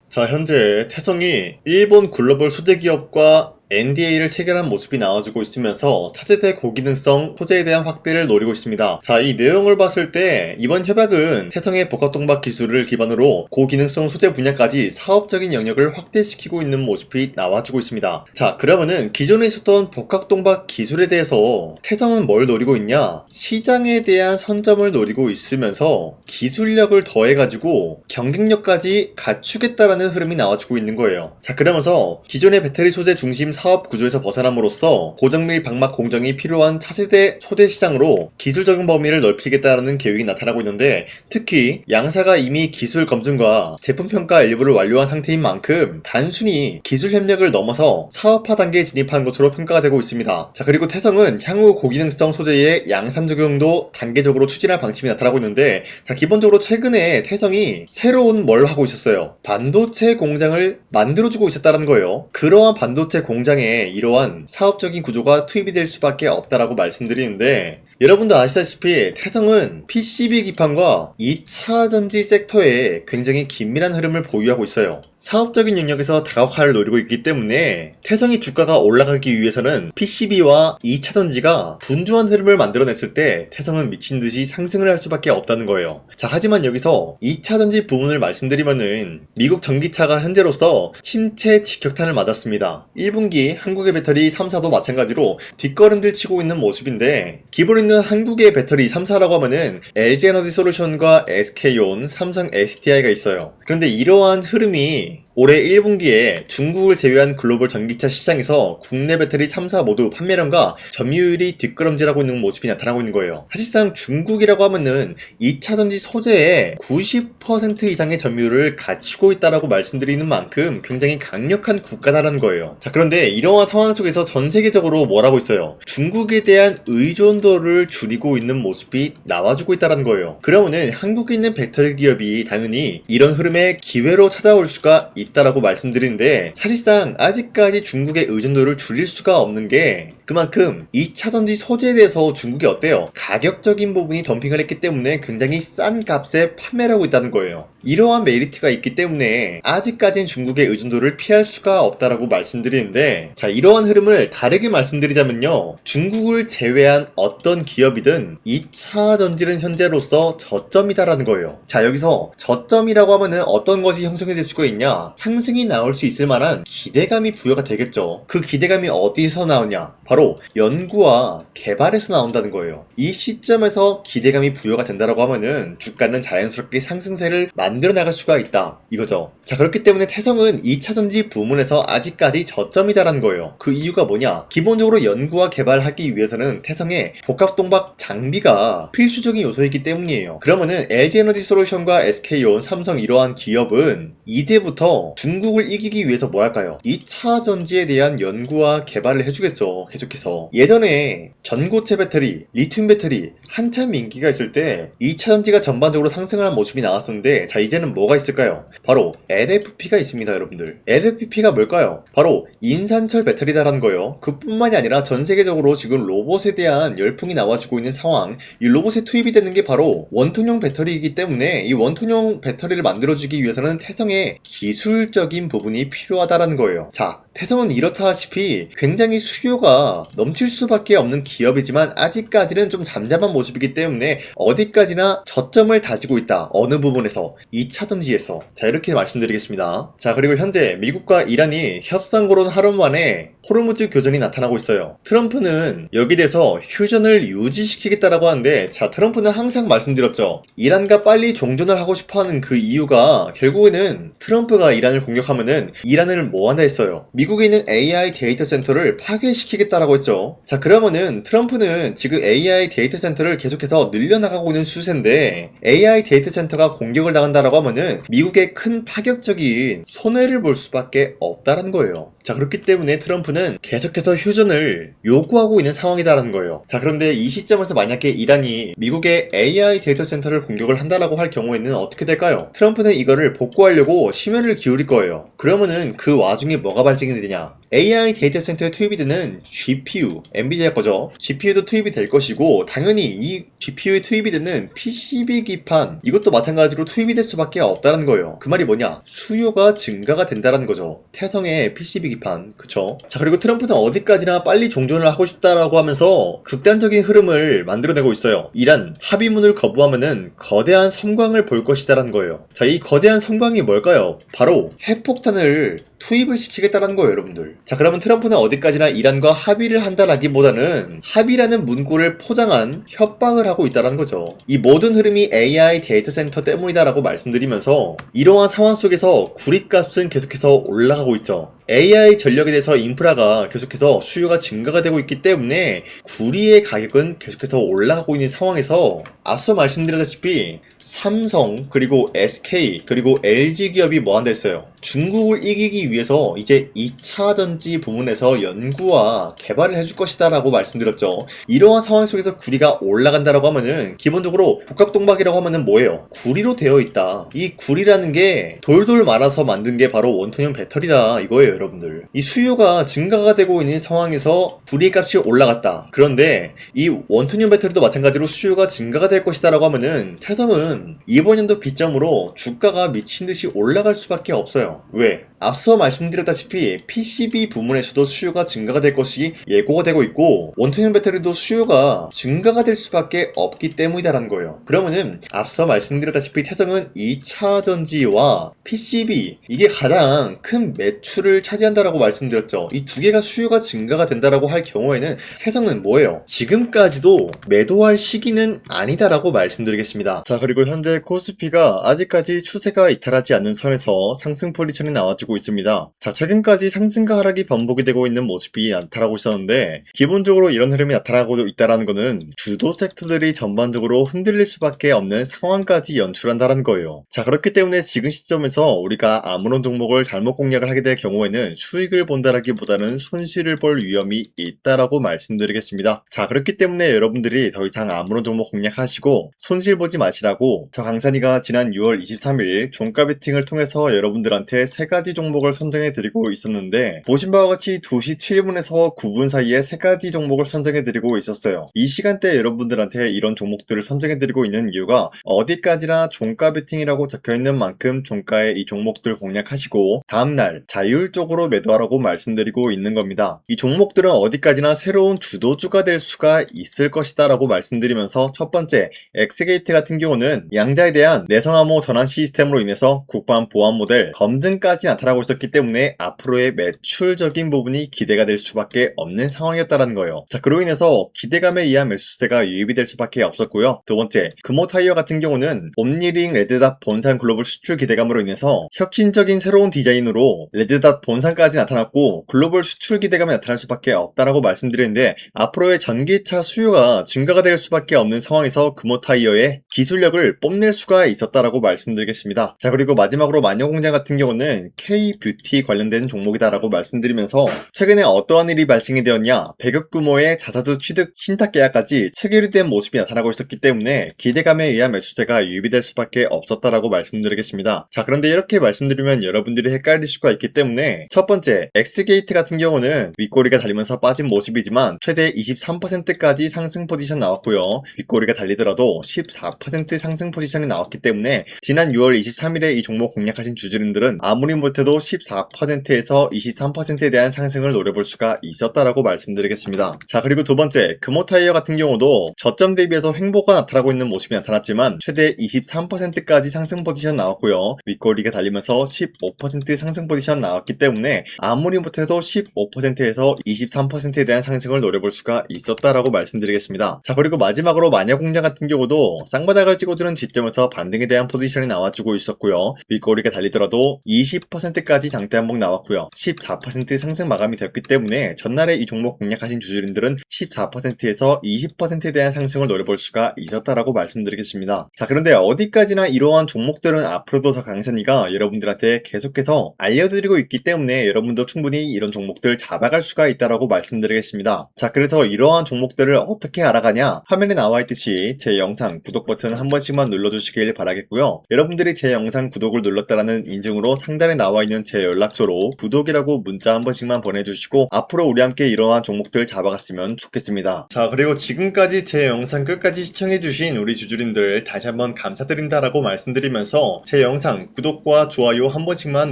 자, 현재 태성이 일본 글로벌 수제 기업과 NDA를 체결한 모습이 나와주고 있으면서 차세대 고기능성 소재에 대한 확대를 노리고 있습니다. 자, 이 내용을 봤을 때 이번 협약은 태성의 복합동박 기술을 기반으로 고기능성 소재 분야까지 사업적인 영역을 확대시키고 있는 모습이 나와주고 있습니다. 자, 그러면은 기존에 있었던 복합동박 기술에 대해서 태성은 뭘 노리고 있냐? 시장에 대한 선점을 노리고 있으면서 기술력을 더해가지고 경쟁력까지 갖추겠다라는 흐름이 나와주고 있는 거예요. 자, 그러면서 기존의 배터리 소재 중심 사업 구조에서 벗어남으로써 고정밀 방막 공정이 필요한 차세대 소재 시장으로 기술 적용 범위를 넓히겠다는 계획이 나타나고 있는데, 특히 양사가 이미 기술 검증과 제품 평가 일부를 완료한 상태인 만큼 단순히 기술 협력을 넘어서 사업화 단계에 진입한 것으로 평가가 되고 있습니다. 자, 그리고 태성은 향후 고기능성 소재의 양산 적용도 단계적으로 추진할 방침이 나타나고 있는데, 자, 기본적으로 최근에 태성이 새로운 뭘 하고 있었어요. 반도체 공장을 만들어주고 있었다는 거예요. 그러한 반도체 공장에 이러한 사업적인 구조가 투입이 될 수밖에 없다라고 말씀드리는데, 여러분도 아시다시피 태성은 PCB 기판과 2차 전지 섹터에 굉장히 긴밀한 흐름을 보유하고 있어요. 사업적인 영역에서 다각화를 노리고 있기 때문에 태성이 주가가 올라가기 위해서는 PCB와 2차 전지가 분주한 흐름을 만들어냈을 때 태성은 미친듯이 상승을 할 수밖에 없다는 거예요. 자, 하지만 여기서 2차 전지 부분을 말씀드리면은 미국 전기차가 현재로서 침체 직격탄을 맞았습니다. 1분기 한국의 배터리 3사도 마찬가지로 뒷걸음질 치고 있는 모습인데, 기본에 있는 한국의 배터리 3사라고 하면은 LG에너지솔루션과 SK온, 삼성 SDI가 있어요. 그런데 이러한 흐름이 올해 1분기에 중국을 제외한 글로벌 전기차 시장에서 국내 배터리 3사 모두 판매량과 점유율이 뒷걸음질하고 있는 모습이 나타나고 있는 거예요. 사실상 중국이라고 하면은 2차 전지 소재의 90% 이상의 점유율을 갖추고 있다라고 말씀드리는 만큼 굉장히 강력한 국가다라는 거예요. 자, 그런데 이러한 상황 속에서 전 세계적으로 뭘 하고 있어요? 중국에 대한 의존도를 줄이고 있는 모습이 나와주고 있다는 거예요. 그러면은 한국에 있는 배터리 기업이 당연히 이런 흐름의 기회로 찾아올 수가 있다라고 말씀드리는데, 사실상 아직까지 중국의 의존도를 줄일 수가 없는 게 그만큼 2차 전지 소재에 대해서 중국이 어때요? 가격적인 부분이 덤핑을 했기 때문에 굉장히 싼 값에 판매를 하고 있다는 거예요. 이러한 메리트가 있기 때문에 아직까지는 중국의 의존도를 피할 수가 없다라고 말씀드리는데, 자, 이러한 흐름을 다르게 말씀드리자면요, 중국을 제외한 어떤 기업이든 2차 전지는 현재로서 저점이다라는 거예요. 자, 여기서 저점이라고 하면은 어떤 것이 형성이 될 수가 있냐? 상승이 나올 수 있을 만한 기대감이 부여가 되겠죠. 그 기대감이 어디서 나오냐? 바로 연구와 개발에서 나온다는 거예요. 이 시점에서 기대감이 부여가 된다라고 하면은 주가는 자연스럽게 상승세를 만들어 나갈 수가 있다, 이거죠. 자, 그렇기 때문에 태성은 2차전지 부문에서 아직까지 저점이다라는 거예요. 그 이유가 뭐냐? 기본적으로 연구와 개발하기 위해서는 태성의 복합동박 장비가 필수적인 요소이기 때문이에요. 그러면은 LG에너지솔루션과 SK온, 삼성 이러한 기업은 이제부터 중국을 이기기 위해서 뭐 할까요? 2차 전지에 대한 연구와 개발을 해주겠죠. 계속해서. 예전에 전고체 배터리, 리튬 배터리 한참 인기가 있을 때 2차 전지가 전반적으로 상승하는 모습이 나왔었는데, 자, 이제는 뭐가 있을까요? 바로 LFP가 있습니다, 여러분들. LFP가 뭘까요? 바로 인산철 배터리다라는 거예요. 그뿐만이 아니라 전 세계적으로 지금 로봇에 대한 열풍이 나와주고 있는 상황, 이 로봇에 투입이 되는 게 바로 원톤형 배터리이기 때문에 이 원톤형 배터리를 만들어주기 위해서는 태성의 기술적인 부분이 필요하다라는 거예요. 자, 태성은 이렇다시피 굉장히 수요가 넘칠 수밖에 없는 기업이지만 아직까지는 좀 잠잠한 모습이기 때문에 어디까지나 저점을 다지고 있다. 어느 부분에서? 2차 전지에서. 자, 이렇게 말씀드리겠습니다. 자, 그리고 현재 미국과 이란이 협상 거론 하루 만에 호르무즈 교전이 나타나고 있어요. 트럼프는 여기 대해서 휴전을 유지시키겠다라고 하는데, 자, 트럼프는 항상 말씀드렸죠. 이란과 빨리 종전을 하고 싶어하는 그 이유가 결국에는 트럼프가 이란을 공격하면은 이란을 뭐 한다 했어요? 미국에 있는 AI 데이터 센터를 파괴시키겠다라고 했죠. 자, 그러면은 트럼프는 지금 AI 데이터 센터를 계속해서 늘려나가고 있는 추세인데, AI 데이터 센터가 공격을 당한다라고 하면은 미국의 큰 파격적인 손해를 볼 수밖에 없다라는 거예요. 자, 그렇기 때문에 트럼프는 계속해서 휴전을 요구하고 있는 상황이다라는 거예요. 자, 그런데 이 시점에서 만약에 이란이 미국의 AI 데이터 센터를 공격을 한다라고 할 경우에는 어떻게 될까요? 트럼프는 이거를 복구하려고 심혈을 기울일 거예요. 그러면은 그 와중에 뭐가 발생이 되냐? AI 데이터 센터에 투입이 되는 GPU, 엔비디아 거죠. GPU도 투입이 될 것이고 당연히 이 GPU에 투입이 되는 PCB 기판 이것도 마찬가지로 투입이 될 수밖에 없다는 거예요. 그 말이 뭐냐? 수요가 증가가 된다는 거죠. 태성의 PCB 기판, 그쵸? 자, 그리고 트럼프는 어디까지나 빨리 종전을 하고 싶다라고 하면서 극단적인 흐름을 만들어내고 있어요. 이란 합의문을 거부하면은 거대한 섬광을 볼 것이다라는 거예요. 자, 이 거대한 섬광이 뭘까요? 바로 핵폭탄을 투입을 시키겠다는 거예요, 여러분들. 자, 그러면 트럼프는 어디까지나 이란과 합의를 한다라기보다는 합의라는 문구를 포장한 협박을 하고 있다는 거죠. 이 모든 흐름이 AI 데이터 센터 때문이다라고 말씀드리면서 이러한 상황 속에서 구리값은 계속해서 올라가고 있죠. AI 전력에 대해서 인프라가 계속해서 수요가 증가가 되고 있기 때문에 구리의 가격은 계속해서 올라가고 있는 상황에서 앞서 말씀드렸다시피 삼성 그리고 SK 그리고 LG 기업이 뭐 한다 했어요. 중국을 이기기 위해서 이제 2차 전지 부문에서 연구와 개발을 해줄 것이다 라고 말씀드렸죠. 이러한 상황 속에서 구리가 올라간다라고 하면은 기본적으로 복합동박이라고 하면은 뭐예요? 구리로 되어 있다. 이 구리라는 게 돌돌 말아서 만든 게 바로 원톤형 배터리다 이거예요, 여러분들. 이 수요가 증가가 되고 있는 상황에서 구리 값이 올라갔다. 그런데 이 원톤형 배터리도 마찬가지로 수요가 증가가 될 것이다 라고 하면은 태성은 이번 연도 기점으로 주가가 미친듯이 올라갈 수밖에 없어요. 왜? 앞서 말씀드렸다시피 PCB 부문에서도 수요가 증가가 될 것이 예고가 되고 있고 원통형 배터리도 수요가 증가가 될 수밖에 없기 때문이다라는 거예요. 그러면은 앞서 말씀드렸다시피 태성은 2차 전지와 PCB 이게 가장 큰 매출을 차지한다라고 말씀드렸죠. 이 두 개가 수요가 증가가 된다라고 할 경우에는 태성은 뭐예요? 지금까지도 매도할 시기는 아니다라고 말씀드리겠습니다. 자, 그리고 현재 코스피가 아직까지 추세가 이탈하지 않는 선에서 상승 포지션이 나와주고 있습니다. 자, 최근까지 상승과 하락이 반복이 되고 있는 모습이 나타나고 있었는데 기본적으로 이런 흐름이 나타나고 있다는 것은 주도 섹터들이 전반적으로 흔들릴 수밖에 없는 상황까지 연출한다는 거예요. 자, 그렇기 때문에 지금 시점에서 우리가 아무런 종목을 잘못 공략을 하게 될 경우에는 수익을 본다라기보다는 손실을 볼 위험이 있다라고 말씀드리겠습니다. 자, 그렇기 때문에 여러분들이 더 이상 아무런 종목 공략하시고 손실 보지 마시라고 저 강산이가 지난 6월 23일 종가 베팅을 통해서 여러분들한테 3가지 종목을 선정해 드리고 있었는데 보신 바와 같이 2시 7분에서 9분 사이에 3가지 종목을 선정해 드리고 있었어요. 이 시간대에 여러분들한테 이런 종목들을 선정해 드리고 있는 이유가 어디까지나 종가 베팅이라고 적혀 있는 만큼 종가에 이 종목들 공략하시고 다음날 자율적으로 매도하라고 말씀드리고 있는 겁니다. 이 종목들은 어디까지나 새로운 주도주가 될 수가 있을 것이다 라고 말씀드리면서 첫 번째 엑스게이트 같은 경우는 양자에 대한 내성암호 전환 시스템으로 인해서 국방 보안 모델 검증까지 나타나고 있었기 때문에 앞으로의 매출적인 부분이 기대가 될 수밖에 없는 상황이었다는 거예요. 자, 그로 인해서 기대감에 의한 매수세가 유입이 될 수밖에 없었고요. 두 번째, 금호타이어 같은 경우는 옴니링 레드닷 본산 글로벌 수출 기대감으로 인해서 혁신적인 새로운 디자인으로 레드닷 본산까지 나타났고 글로벌 수출 기대감이 나타날 수밖에 없다라고 말씀드렸는데 앞으로의 전기차 수요가 증가가 될 수밖에 없는 상황에서 금호타이어의 기술력을 뽐낼 수가 있었다라고 말씀드리겠습니다. 자, 그리고 마지막으로 마녀공장 같은 경우는 K-뷰티 관련된 종목이다라고 말씀드리면서 최근에 어떠한 일이 발생이 되었냐 100억 규모의 자사주 취득 신탁 계약까지 체결이 된 모습이 나타나고 있었기 때문에 기대감에 의한 매수세가 유입이 될 수밖에 없었다라고 말씀드리겠습니다. 자, 그런데 이렇게 말씀드리면 여러분들이 헷갈릴 수가 있기 때문에 첫 번째 엑스게이트 같은 경우는 윗꼬리가 달리면서 빠진 모습이지만 최대 23%까지 상승 포지션 나왔고요. 윗꼬리가 달리더라도 14% 상승 포지션이 나왔기 때문에 지난 6월 23일에 이 종목 공략하신 주주님들은 아무리 못해도 14%에서 23%에 대한 상승을 노려볼 수가 있었다라고 말씀드리겠습니다. 자, 그리고 두 번째 금호타이어 같은 경우도 저점 대비해서 횡보가 나타나고 있는 모습이 나타났지만 최대 23%까지 상승 포지션 나왔고요. 윗꼬리가 달리면서 15% 상승 포지션 나왔기 때문에 아무리 못해도 15%에서 23%에 대한 상승을 노려볼 수가 있었다라고 말씀드리겠습니다. 자, 그리고 마지막으로 마녀공장 같은 경우도 쌍바닥을 찍어주는 지점에서 반등에 대한 포지션이 나와주고 있었고요. 윗꼬리가 달리더라도 20%까지 장대 한봉 나왔고요. 14% 상승 마감이 되었기 때문에 전날에 이 종목 공략하신 주주님들은 14%에서 20%에 대한 상승을 노려볼 수가 있었다라고 말씀드리겠습니다. 자, 그런데 어디까지나 이러한 종목들은 앞으로도 저 강산이가 여러분들한테 계속해서 알려드리고 있기 때문에 여러분도 충분히 이런 종목들 잡아갈 수가 있다라고 말씀드리겠습니다. 자, 그래서 이러한 종목들을 어떻게 알아가냐 화면에 나와 있듯이 제 영상 구독 버튼 한 번씩만 눌러주시길 바라겠고요. 여러분들이 제 영상 구독을 눌렀다라는 인증으로 상단에 나와 있는 있는 제 연락처로 구독이라고 문자 한 번씩만 보내주시고 앞으로 우리 함께 이러한 종목들 잡아갔으면 좋겠습니다. 자, 그리고 지금까지 제 영상 끝까지 시청해주신 우리 주주님들 다시 한번 감사드린다라고 말씀드리면서 제 영상 구독과 좋아요 한 번씩만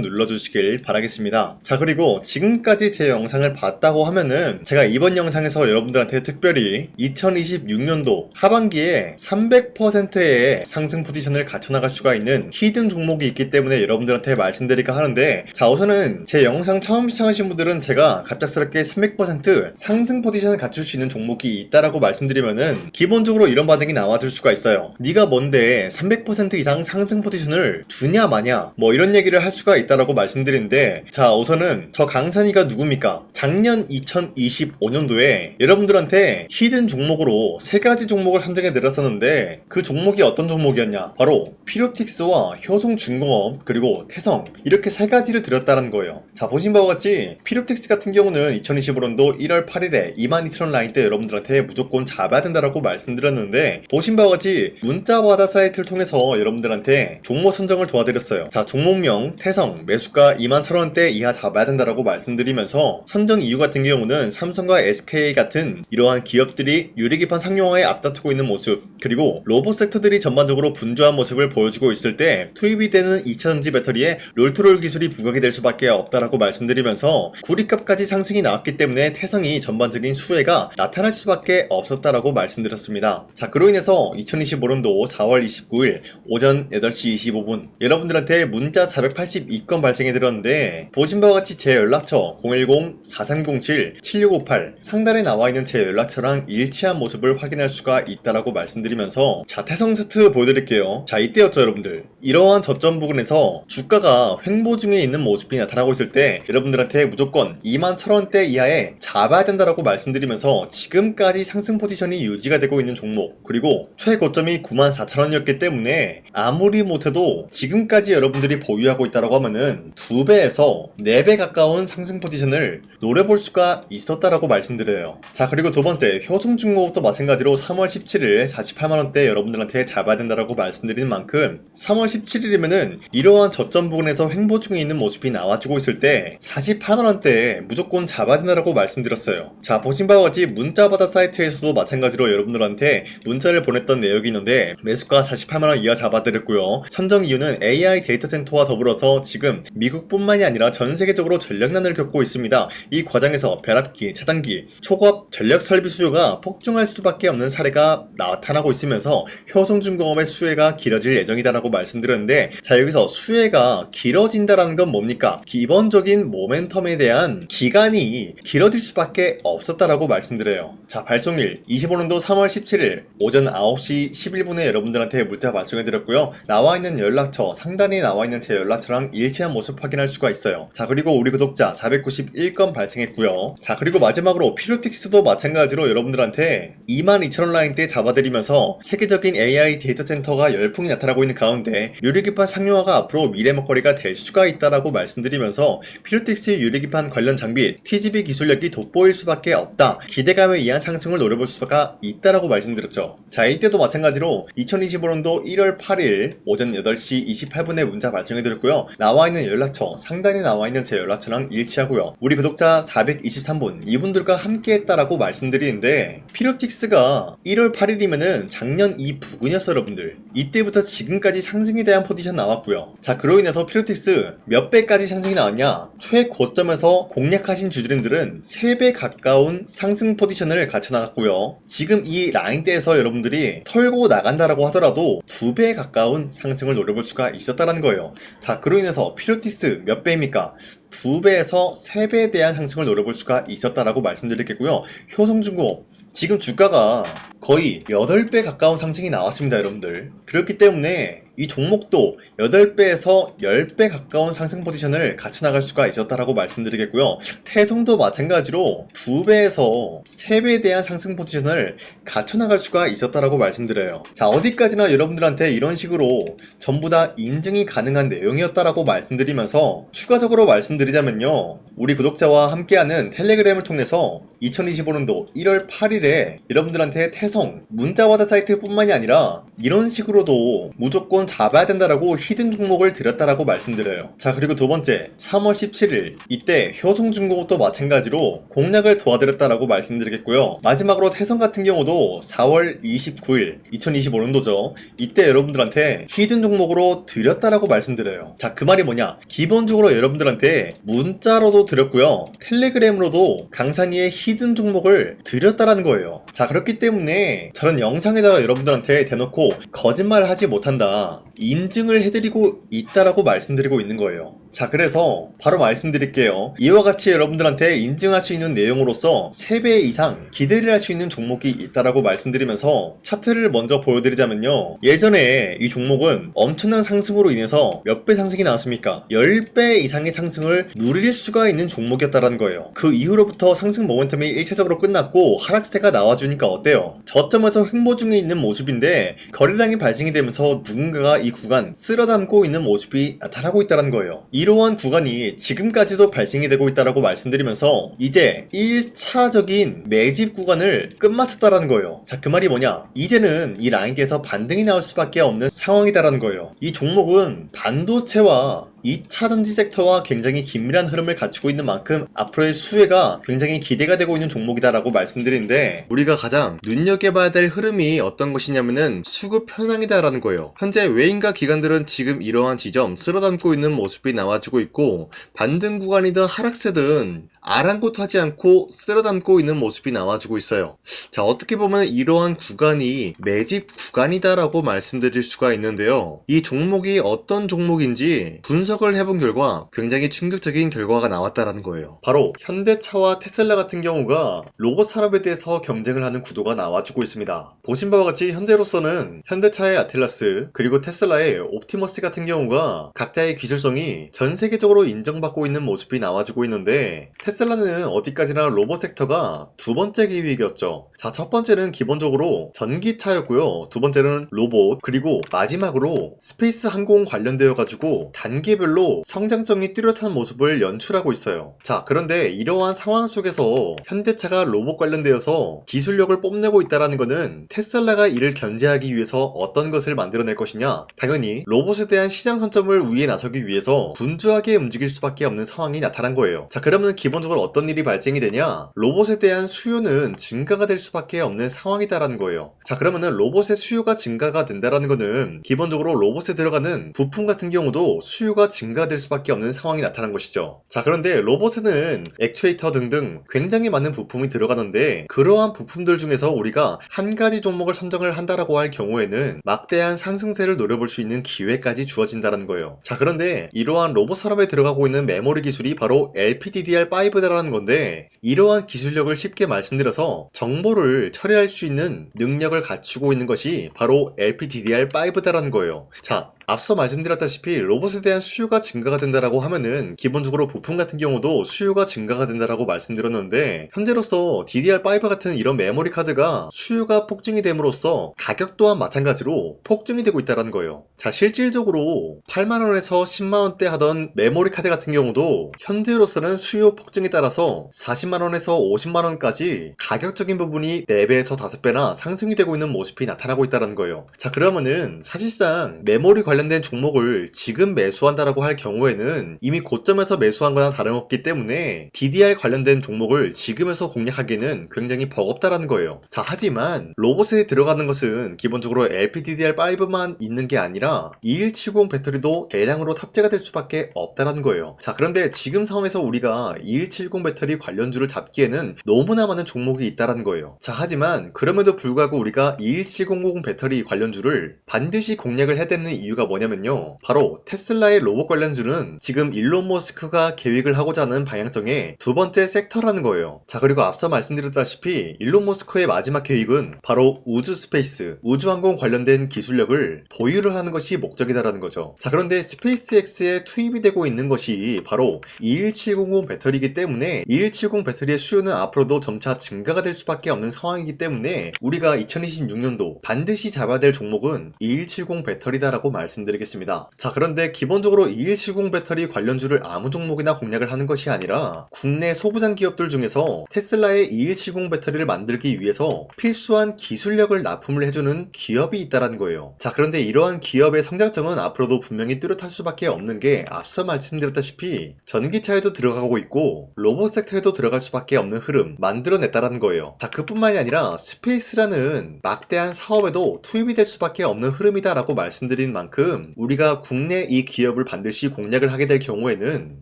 눌러주시길 바라겠습니다. 자, 그리고 지금까지 제 영상을 봤다고 하면은 제가 이번 영상에서 여러분들한테 특별히 2026년도 하반기에 300%의 상승 포지션을 갖춰나갈 수가 있는 히든 종목이 있기 때문에 여러분들한테 말씀드릴까 하는데, 자, 우선은 제 영상 처음 시청하신 분들은 제가 갑작스럽게 300% 상승 포지션을 갖출 수 있는 종목이 있다라고 말씀드리면은 기본적으로 이런 반응이 나와줄 수가 있어요. 네가 뭔데 300% 이상 상승 포지션을 두냐 마냐 뭐 이런 얘기를 할 수가 있다라고 말씀드리는데, 자, 우선은 저 강산이가 누굽니까? 작년 2025년도에 여러분들한테 히든 종목으로 3가지 종목을 선정해 드렸었는데 그 종목이 어떤 종목이었냐? 바로 피로틱스와 효성중공업 그리고 태성, 이렇게 3가지를 드렸다는 거예요. 자, 보신 바와 같이 피로틱스 같은 경우는 2025년도 1월 8일에 22,000원 라인 때 여러분들한테 무조건 잡아야 된다라고 말씀드렸는데, 보신 바와 같이 문자바다 사이트를 통해서 여러분들한테 종목 선정을 도와드렸어요. 자, 종목명 태성 매수가 21,000원대 이하 잡아야 된다라고 말씀드리면서 선정 이유 같은 경우는 삼성과 SK 같은 이러한 기업들이 유리기판 상용화에 앞다투고 있는 모습, 그리고 로봇 섹터들이 전반적으로 분주한 모습을 보여주고 있을 때 투입이 되는 2차전지 배터리에 롤투롤 기술이 부각이 될 수밖에 없다라고 말씀드리면서 구리값까지 상승이 나왔기 때문에 태성이 전반적인 수혜가 나타날 수밖에 없었다라고 말씀드렸습니다. 자, 그로 인해서 2025년도 4월 29일 오전 8시 25분 여러분들한테 문자 482건 발생해 드렸는데, 보신 바와 같이 제 연락처 010-4307-7658 상단에 나와 있는 제 연락처랑 일치한 모습을 확인할 수가 있다라고 말씀드리면서, 자, 태성 차트 보여드릴게요. 자, 이때였죠 여러분들. 이러한 저점 부근에서 주가가 횡보 중에 있는 모습이 나타나고 있을 때 여러분들한테 무조건 21,000원대 이하에 잡아야 된다라고 말씀드리면서 지금까지 상승 포지션이 유지가 되고 있는 종목, 그리고 최고점이 94,000원이었기 때문에 아무리 못해도 지금까지 여러분들이 보유하고 있다라고 하면은 2배에서 4배 가까운 상승 포지션을 노려볼 수가 있었다라고 말씀드려요. 자, 그리고 두 번째 효성중공업도 마찬가지로 3월 17일 48만원대 여러분들한테 잡아야 된다라고 말씀드리는 만큼 3월 17일이면은 이러한 저점 부근에서 횡보 중에 있는 모습이 나와주고 있을 때 48만원대에 무조건 잡아야 된다라고 말씀드렸어요. 자, 보신 바와 같이 문자바다 사이트에서도 마찬가지로 여러분들한테 문자를 보냈던 내역이 있는데 매수가 48만원 이하 잡아드렸고요. 선정 이유는 AI 데이터 센터와 더불어서 지금 미국뿐만이 아니라 전 세계적으로 전력난을 겪고 있습니다. 이 과정에서 벼락기, 차단기, 초고압 전력 설비 수요가 폭증할 수밖에 없는 사례가 나타나고 있으면서 효성중공업의 수혜가 길어질 예정이다라고 말씀드렸는데, 자, 여기서 수혜가 길어진다라는 건 뭡니까? 기본적인 모멘텀에 대한 기간이 길어질 수밖에 없었다라고 말씀드려요. 자, 발송일 25년도 3월 17일 오전 9시 11분에 여러분들한테 문자 발송해드렸고요. 나와 있는 연락처 상단에 나와 있는 제 연락처랑 일치한 모습 확인할 수가 있어요. 자, 그리고 우리 구독자 491건 발생했고요. 자, 그리고 마지막으로 피로틱스도 마찬가지로 여러분들한테 22,000원 라인 때 잡아드리면서 세계적인 AI 데이터 센터가 열풍이 나타나고 있는 가운데 유리기판 상용화가 앞으로 미래 먹거리가 될 수가 있다라고 말씀드리면서 피로틱스 유리기판 관련 장비 TGV 기술력이 돋보일 수밖에 없다, 기대감에 의한 상승을 노려볼 수가 있다라고 말씀드렸죠. 자, 이때도 마찬가지로 2025년도 1월 8일 오전 8시 28분에 문자 발송해드렸고요. 나와 있는 연락처 상단에 나와 있는 제 연락처랑 일치하고요. 우리 구독자 423분 이분들과 함께 했다라고 말씀드리는데, 피로틱스가 1월 8일이면은 작년 이 부근이었어요 여러분들. 이때부터 지금까지 상승에 대한 포지션 나왔고요. 자, 그로 인해서 피로틱스 몇 배까지 상승이 나왔냐? 최고점에서 공략하신 주주님들은 3배 가까운 상승 포지션을 갖춰 나갔고요. 지금 이 라인대에서 여러분들이 털고 나간다라고 하더라도 2배 가까운 상승을 노려볼 수가 있었다는 거예요. 자, 그로 인해서 피로틱스 몇 배입니까? 2배에서 3배에 대한 상승을 노려볼 수가 있었다라고 말씀드리겠고요. 효성중공업 지금 주가가 거의 8배 가까운 상승이 나왔습니다 여러분들. 그렇기 때문에 이 종목도 8배에서 10배 가까운 상승 포지션을 같이 나갈 수가 있었다라고 말씀드리겠고요. 태성도 마찬가지로 2배에서 3배에 대한 상승 포지션을 갖춰 나갈 수가 있었다라고 말씀드려요. 자, 어디까지나 여러분들한테 이런 식으로 전부 다 인증이 가능한 내용이었다라고 말씀드리면서 추가적으로 말씀드리자면요, 우리 구독자와 함께하는 텔레그램을 통해서 2025년도 1월 8일에 여러분들한테 태성, 문자와드 사이트 뿐만이 아니라 이런 식으로도 무조건 잡아야 된다라고 히든 종목을 드렸다라고 말씀드려요. 자, 그리고 두 번째 3월 17일 이때 효성중공업도 마찬가지로 공략을 도와드렸다라고 말씀드리겠고요. 마지막으로 태성 같은 경우도 4월 29일 2025년도죠. 이때 여러분들한테 히든 종목으로 드렸다라고 말씀드려요. 자, 그 말이 뭐냐? 기본적으로 여러분들한테 문자로도 드렸고요. 텔레그램으로도 강산이의 히든 종목을 드렸다라는 거예요. 자, 그렇기 때문에 저런 영상에다가 여러분들한테 대놓고 거짓말을 하지 못한다, 인증을 해드리고 있다라고 말씀드리고 있는 거예요. 자, 그래서 바로 말씀드릴게요. 이와 같이 여러분들한테 인증할 수 있는 내용으로서 3배 이상 기대를 할 수 있는 종목이 있다라고 말씀드리면서 차트를 먼저 보여드리자면요, 예전에 이 종목은 엄청난 상승으로 인해서 몇 배 상승이 나왔습니까? 10배 이상의 상승을 누릴 수가 있는 종목이었다라는 거예요. 그 이후로부터 상승 모멘텀이 1차적으로 끝났고 하락세가 나와주니까 어때요? 저점에서 횡보 중에 있는 모습인데 거래량이 발생이 되면서 누군가가 이 구간 쓸어담고 있는 모습이 나타나고 있다는 거예요. 이러한 구간이 지금까지도 발생이 되고 있다라고 말씀드리면서 이제 1차적인 매집 구간을 끝마쳤다라는 거예요. 자, 그 말이 뭐냐? 이제는 이 라인대에서 반등이 나올 수밖에 없는 상황이다라는 거예요. 이 종목은 반도체와 2차 전지 섹터와 굉장히 긴밀한 흐름을 갖추고 있는 만큼 앞으로의 수혜가 굉장히 기대가 되고 있는 종목이다라고 말씀드리는데, 우리가 가장 눈여겨봐야 될 흐름이 어떤 것이냐면은 수급 현황이다라는 거예요. 현재 외인과 기관들은 지금 이러한 지점 쓸어담고 있는 모습이 나와주고 있고, 반등 구간이든 하락세든 아랑곳하지 않고 쓸어담고 있는 모습이 나와주고 있어요. 자, 어떻게 보면 이러한 구간이 매집 구간이다라고 말씀드릴 수가 있는데요, 이 종목이 어떤 종목인지 분석을 해본 결과 굉장히 충격적인 결과가 나왔다라는 거예요. 바로 현대차와 테슬라 같은 경우가 로봇 산업에 대해서 경쟁을 하는 구도가 나와주고 있습니다. 보신 바와 같이 현재로서는 현대차의 아틀라스 그리고 테슬라의 옵티머스 같은 경우가 각자의 기술성이 전 세계적으로 인정받고 있는 모습이 나와주고 있는데, 테슬라는 어디까지나 로봇 섹터가 두 번째 기획이었죠. 자, 첫 번째는 기본적으로 전기차였고요. 두 번째는 로봇, 그리고 마지막으로 스페이스 항공 관련되어 가지고 단계별로 성장성이 뚜렷한 모습을 연출하고 있어요. 자, 그런데 이러한 상황 속에서 현대차가 로봇 관련되어서 기술력을 뽐내고 있다는 것은 테슬라가 이를 견제하기 위해서 어떤 것을 만들어낼 것이냐? 당연히 로봇에 대한 시장 선점을 위해 나서기 위해서 분주하게 움직일 수밖에 없는 상황이 나타난 거예요. 자, 그러면 기본적으로 어떤 일이 발생이 되냐? 로봇에 대한 수요는 증가가 될 수밖에 없는 상황이다라는 거예요. 자, 그러면은 로봇의 수요가 증가가 된다라는 것은 기본적으로 로봇에 들어가는 부품 같은 경우도 수요가 증가될 수밖에 없는 상황이 나타난 것이죠. 자, 그런데 로봇에는 액추에이터 등등 굉장히 많은 부품이 들어가는데, 그러한 부품들 중에서 우리가 한 가지 종목을 선정을 한다라고 할 경우에는 막대한 상승세를 노려볼 수 있는 기회까지 주어진다는 거예요. 자, 그런데 이러한 로봇 산업에 들어가고 있는 메모리 기술이 바로 LPDDR5다라는 건데, 이러한 기술력을 쉽게 말씀드려서 정보를 처리할 수 있는 능력을 갖추고 있는 것이 바로 LPDDR5다라는 거예요. 자, 앞서 말씀드렸다시피 로봇에 대한 수요가 증가가 된다라고 하면은 기본적으로 부품 같은 경우도 수요가 증가가 된다라고 말씀드렸는데, 현재로서 DDR5 같은 이런 메모리 카드가 수요가 폭증이 됨으로써 가격 또한 마찬가지로 폭증이 되고 있다는 거예요. 자, 실질적으로 8만원에서 10만원대 하던 메모리 카드 같은 경우도 현재로서는 수요 폭증에 따라서 40만원에서 50만원까지 가격적인 부분이 4배에서 5배나 상승이 되고 있는 모습이 나타나고 있다는 거예요. 자, 그러면은 사실상 메모리 관련된 종목을 지금 매수한다라고 할 경우에는 이미 고점에서 매수한 거나 다름없기 때문에 DDR 관련된 종목을 지금에서 공략하기에는 굉장히 버겁다라는 거예요. 자, 하지만 로봇에 들어가는 것은 기본적으로 LPDDR5만 있는 게 아니라 2170 배터리도 대량으로 탑재가 될 수밖에 없다라는 거예요. 자, 그런데 지금 상황에서 우리가 2170 배터리 관련주를 잡기에는 너무나 많은 종목이 있다라는 거예요. 자, 하지만 그럼에도 불구하고 우리가 21700 배터리 관련주를 반드시 공략을 해야 되는 이유가 뭐냐면요, 바로 테슬라의 로봇 관련주는 지금 일론 머스크가 계획을 하고자 하는 방향성의 두 번째 섹터라는 거예요. 자, 그리고 앞서 말씀드렸다시피 일론 머스크의 마지막 계획은 바로 우주 스페이스, 우주항공 관련된 기술력을 보유를 하는 것이 목적이다라는 거죠. 자, 그런데 스페이스X에 투입이 되고 있는 것이 바로 21700 배터리이기 때문에 2170 배터리의 수요는 앞으로도 점차 증가가 될 수밖에 없는 상황이기 때문에 우리가 2026년도 반드시 잡아야 될 종목은 2170 배터리다라고 말씀드립니다. 말씀드리겠습니다. 자, 그런데 기본적으로 2170 배터리 관련주를 아무 종목이나 공략을 하는 것이 아니라 국내 소부장 기업들 중에서 테슬라의 2170 배터리를 만들기 위해서 필수한 기술력을 납품을 해주는 기업이 있다는 거예요. 자, 그런데 이러한 기업의 성장성은 앞으로도 분명히 뚜렷할 수밖에 없는 게 앞서 말씀드렸다시피 전기차에도 들어가고 있고 로봇 섹터에도 들어갈 수밖에 없는 흐름 만들어냈다는 거예요. 자, 그뿐만이 아니라 스페이스라는 막대한 사업에도 투입이 될 수밖에 없는 흐름이다라고 말씀드린 만큼 우리가 국내 이 기업을 반드시 공략을 하게 될 경우에는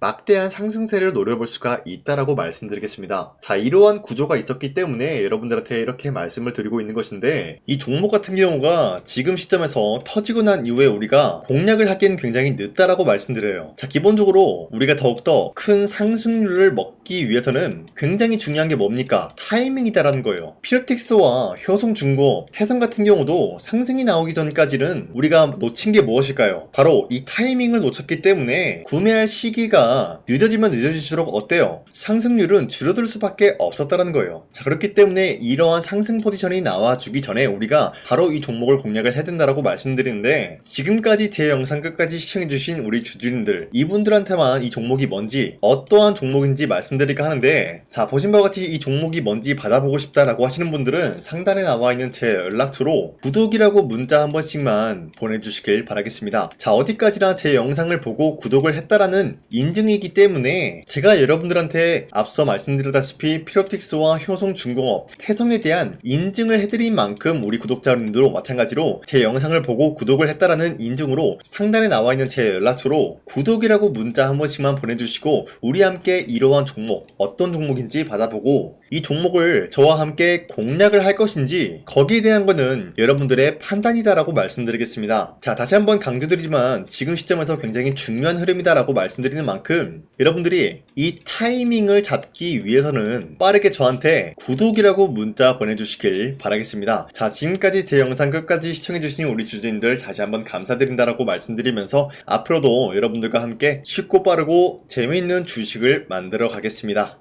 막대한 상승세를 노려볼 수가 있다라고 말씀드리겠습니다. 자, 이러한 구조가 있었기 때문에 여러분들한테 이렇게 말씀을 드리고 있는 것인데, 이 종목 같은 경우가 지금 시점에서 터지고 난 이후에 우리가 공략을 하기엔 굉장히 늦다라고 말씀드려요. 자, 기본적으로 우리가 더욱더 큰 상승률을 먹기 위해서는 굉장히 중요한 게 뭡니까? 타이밍이다라는 거예요. 피어틱스와 효성중공업, 태성 같은 경우도 상승이 나오기 전까지는 우리가 놓친 게 무엇일까요? 바로 이 타이밍을 놓쳤기 때문에 구매할 시기가 늦어지면 늦어질수록 어때요? 상승률은 줄어들 수밖에 없었다는 거예요. 자, 그렇기 때문에 이러한 상승 포지션이 나와주기 전에 우리가 바로 이 종목을 공략을 해야 된다라고 말씀드리는데, 지금까지 제 영상 끝까지 시청해주신 우리 주주님들, 이분들한테만 이 종목이 뭔지 어떠한 종목인지 말씀드리까 하는데, 자, 보신 바와 같이 이 종목이 뭔지 받아보고 싶다라고 하시는 분들은 상단에 나와있는 제 연락처로 구독이라고 문자 한 번씩만 보내주시길 바라겠습니다. 자, 어디까지나 제 영상을 보고 구독을 했다라는 인증이기 때문에 제가 여러분들한테 앞서 말씀드렸다시피 피로틱스와 효성중공업, 태성에 대한 인증을 해드린 만큼 우리 구독자님들도 마찬가지로 제 영상을 보고 구독을 했다라는 인증으로 상단에 나와있는 제 연락처로 구독이라고 문자 한 번씩만 보내주시고 우리 함께 이러한 종목, 어떤 종목인지 받아보고 이 종목을 저와 함께 공략을 할 것인지 거기에 대한 거는 여러분들의 판단이다라고 말씀드리겠습니다. 자, 다시 한번 강조드리지만 지금 시점에서 굉장히 중요한 흐름이다라고 말씀드리는 만큼 여러분들이 이 타이밍을 잡기 위해서는 빠르게 저한테 구독이라고 문자 보내주시길 바라겠습니다. 자, 지금까지 제 영상 끝까지 시청해주신 우리 주주님들 다시 한번 감사드린다라고 말씀드리면서 앞으로도 여러분들과 함께 쉽고 빠르고 재미있는 주식을 만들어 가겠습니다.